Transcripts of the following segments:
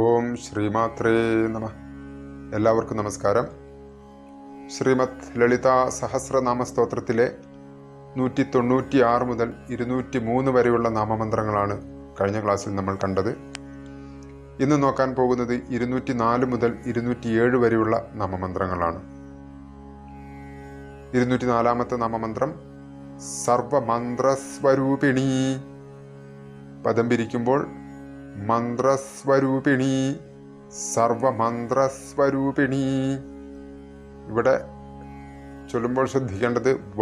ഓം ശ്രീമാത്രേ നമ. എല്ലാവർക്കും നമസ്കാരം. ശ്രീമദ് ലളിതാ സഹസ്രനാമ സ്തോത്രത്തിലെ 196 മുതൽ 203 വരെയുള്ള നാമമന്ത്രങ്ങളാണ് കഴിഞ്ഞ ക്ലാസ്സിൽ നമ്മൾ കണ്ടത്. ഇന്ന് നോക്കാൻ പോകുന്നത് 204 മുതൽ 207 വരെയുള്ള നാമമന്ത്രങ്ങളാണ്. 204-ാമത്തെ നാമമന്ത്രം സർവമന്ത്രസ്വരൂപിണി. പദം പിരിക്കുമ്പോൾ മന്ത്രസ്വരൂപിണി, സർവമന്ത്രസ്വരൂപിണി. ഇവിടെ ചൊല്ലുമ്പോൾ ശ്രദ്ധിക്കേണ്ടത് വ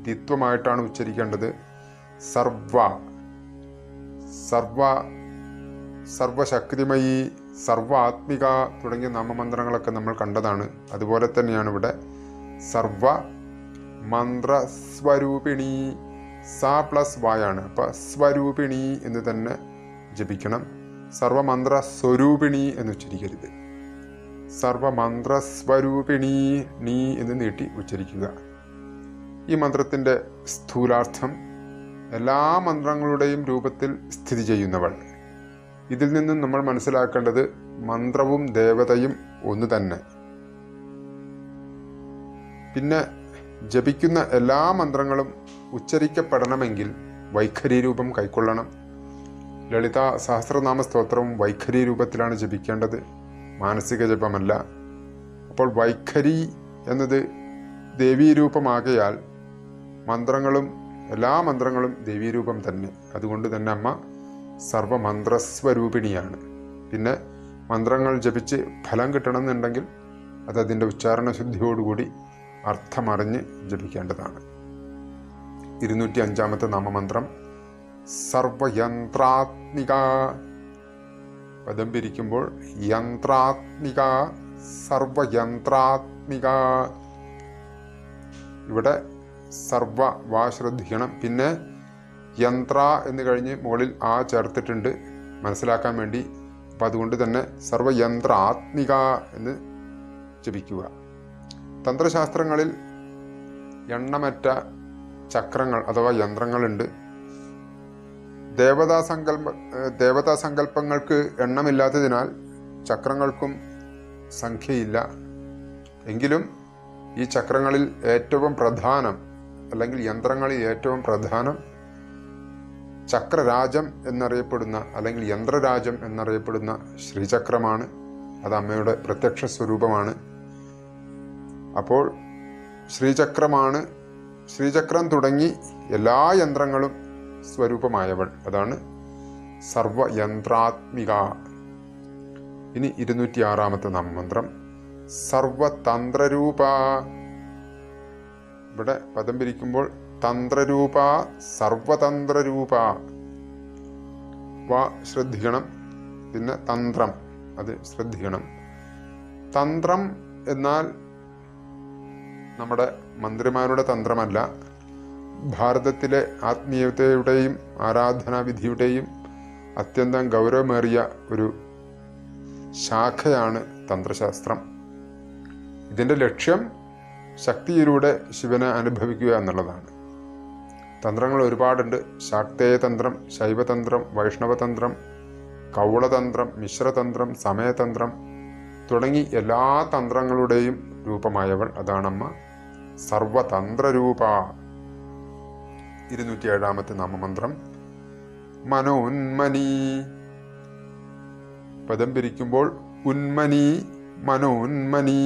ദ്വിത്വമായിട്ടാണ് ഉച്ചരിക്കേണ്ടത്. സർവ, സർവ, സർവശക്തിമയി, സർവാത്മിക തുടങ്ങിയ നാമമന്ത്രങ്ങളൊക്കെ നമ്മൾ കണ്ടതാണ്. അതുപോലെ തന്നെയാണ് ഇവിടെ സർവ മന്ത്രസ്വരൂപിണി. സ പ്ലസ് വായാണ്, അപ്പം സ്വരൂപിണി എന്ന് തന്നെ ജപിക്കണം. സർവമന്ത്ര സ്വരൂപിണി എന്ന് ഉച്ചരിക്കരുത്. സർവമന്ത്രസ്വരൂപിണി നീ എന്ന് നീട്ടി ഉച്ചരിക്കുക. ഈ മന്ത്രത്തിൻ്റെ സ്ഥൂലാർത്ഥം എല്ലാ മന്ത്രങ്ങളുടെയും രൂപത്തിൽ സ്ഥിതി ചെയ്യുന്നവൾ. ഇതിൽ നിന്നും നമ്മൾ മനസ്സിലാക്കേണ്ടത് മന്ത്രവും ദേവതയും ഒന്ന് തന്നെ. പിന്നെ ജപിക്കുന്ന എല്ലാ മന്ത്രങ്ങളും ഉച്ചരിക്കപ്പെടണമെങ്കിൽ വൈഖരി രൂപം കൈക്കൊള്ളണം. ലളിത സഹസ്രനാമ സ്തോത്രവും വൈഖരി രൂപത്തിലാണ് ജപിക്കേണ്ടത്, മാനസിക ജപമല്ല. അപ്പോൾ വൈഖരി എന്നത് ദേവീരൂപമാകയാൽ മന്ത്രങ്ങളും എല്ലാ മന്ത്രങ്ങളും ദേവീരൂപം തന്നെ. അതുകൊണ്ട് തന്നെ അമ്മ സർവമന്ത്രസ്വരൂപിണിയാണ്. പിന്നെ മന്ത്രങ്ങൾ ജപിച്ച് ഫലം കിട്ടണമെന്നുണ്ടെങ്കിൽ അതതിൻ്റെ ഉച്ചാരണ ശുദ്ധിയോടുകൂടി അർത്ഥമറിഞ്ഞ് ജപിക്കേണ്ടതാണ്. 205-ാമത്തെ നാമമന്ത്രം സർവയന്ത്രാത്മിക. പദം പിരിക്കുമ്പോൾ യന്ത്രാത്മിക, സർവയന്ത്രാത്മിക. ഇവിടെ സർവ വാ ശ്രദ്ധിക്കണം. പിന്നെ യന്ത്ര എന്ന് കഴിഞ്ഞ് മുകളിൽ ആ ചേർത്തിട്ടുണ്ട് മനസ്സിലാക്കാൻ വേണ്ടി. അപ്പം അതുകൊണ്ട് തന്നെ സർവയന്ത്രാത്മിക എന്ന് ജപിക്കുക. തന്ത്രശാസ്ത്രങ്ങളിൽ എണ്ണമറ്റ ചക്രങ്ങൾ അഥവാ യന്ത്രങ്ങളുണ്ട്. ദേവതാസങ്കല്പങ്ങൾക്ക് എണ്ണമില്ലാത്തതിനാൽ ചക്രങ്ങൾക്കും സംഖ്യയില്ല. എങ്കിലും ഈ ചക്രങ്ങളിൽ ഏറ്റവും പ്രധാനം, അല്ലെങ്കിൽ യന്ത്രങ്ങളിൽ ഏറ്റവും പ്രധാനം ചക്രരാജം എന്നറിയപ്പെടുന്ന, അല്ലെങ്കിൽ യന്ത്രരാജം എന്നറിയപ്പെടുന്ന ശ്രീചക്രമാണ്. അത് അമ്മയുടെ പ്രത്യക്ഷ സ്വരൂപമാണ്. അപ്പോൾ ശ്രീചക്രമാണ്. ശ്രീചക്രം തുടങ്ങി എല്ലാ യന്ത്രങ്ങളും സ്വരൂപമായവൾ. അതാണ് സർവയന്ത്രാത്മിക. ഇനി 206-ാമത്തെ നാമമന്ത്രം സർവതന്ത്രരൂപ. ഇവിടെ പദം പിരിക്കുമ്പോൾ തന്ത്രരൂപ, സർവതന്ത്രരൂപ. വ ശ്രദ്ധിക്കണം. പിന്നെ തന്ത്രം, അത് ശ്രദ്ധിക്കണം. തന്ത്രം എന്നാൽ നമ്മുടെ മന്ത്രിമാരുടെ തന്ത്രമല്ല. ഭാരതത്തിലെ ആത്മീയതയുടെയും ആരാധനാവിധിയുടെയും അത്യന്തം ഗൗരവമേറിയ ഒരു ശാഖയാണ് തന്ത്രശാസ്ത്രം. ഇതിൻ്റെ ലക്ഷ്യം ശക്തിയിലൂടെ ശിവനെ അനുഭവിക്കുക എന്നുള്ളതാണ്. തന്ത്രങ്ങൾ ഒരുപാടുണ്ട്. ശാക്തേയതന്ത്രം, ശൈവതന്ത്രം, വൈഷ്ണവതന്ത്രം, കൗളതന്ത്രം, മിശ്രതന്ത്രം, സമയതന്ത്രം തുടങ്ങി എല്ലാ തന്ത്രങ്ങളുടെയും രൂപമായവൾ. അതാണമ്മ സർവതന്ത്രരൂപ. 207-ാമത്തെ നാമമന്ത്രം മനോന്മനി. പദം പിരിക്കുമ്പോൾ ഉന്മനി, മനോന്മനി.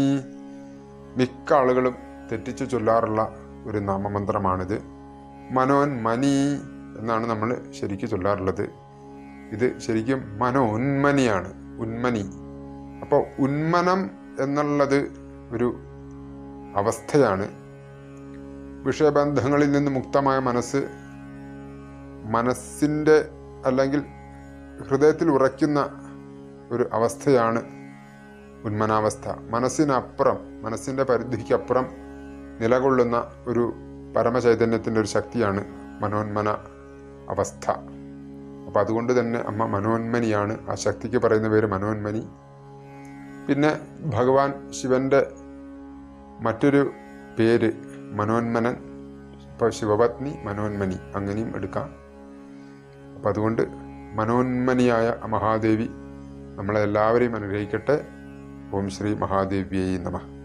മിക്ക ആളുകളും തെറ്റിച്ചു ചൊല്ലാറുള്ള ഒരു നാമമന്ത്രമാണിത്. മനോന്മനി എന്നാണ് നമ്മൾ ശരിക്കും ചൊല്ലാറുള്ളത്. ഇത് ശരിക്കും മനോന്മനിയാണ്, ഉന്മനി. അപ്പോൾ ഉന്മനം എന്നുള്ളത് ഒരു അവസ്ഥയാണ്. വിഷയബന്ധങ്ങളിൽ നിന്ന് മുക്തമായ മനസ്സിൻ്റെ അല്ലെങ്കിൽ ഹൃദയത്തിൽ ഉറയ്ക്കുന്ന ഒരു അവസ്ഥയാണ് ഉന്മനാവസ്ഥ. മനസ്സിനപ്പുറം, മനസ്സിൻ്റെ പരിധിക്കപ്പുറം നിലകൊള്ളുന്ന ഒരു പരമചൈതന്യത്തിൻ്റെ ഒരു ശക്തിയാണ് മനോന്മന അവസ്ഥ. അപ്പം അതുകൊണ്ട് തന്നെ അമ്മ മനോന്മനിയാണ്. ആ ശക്തിക്ക് പറയുന്ന പേര് മനോന്മനി. പിന്നെ ഭഗവാൻ ശിവൻ്റെ മറ്റൊരു പേര് മനോന്മനൻ. ഇപ്പോൾ ശിവപത്നി മനോന്മനി അങ്ങനെയും എടുക്കാം. അപ്പം അതുകൊണ്ട് മനോന്മനിയായ മഹാദേവി നമ്മളെല്ലാവരെയും അനുഗ്രഹിക്കട്ടെ. ഓം ശ്രീ മഹാദേവ്യൈ നമഃ.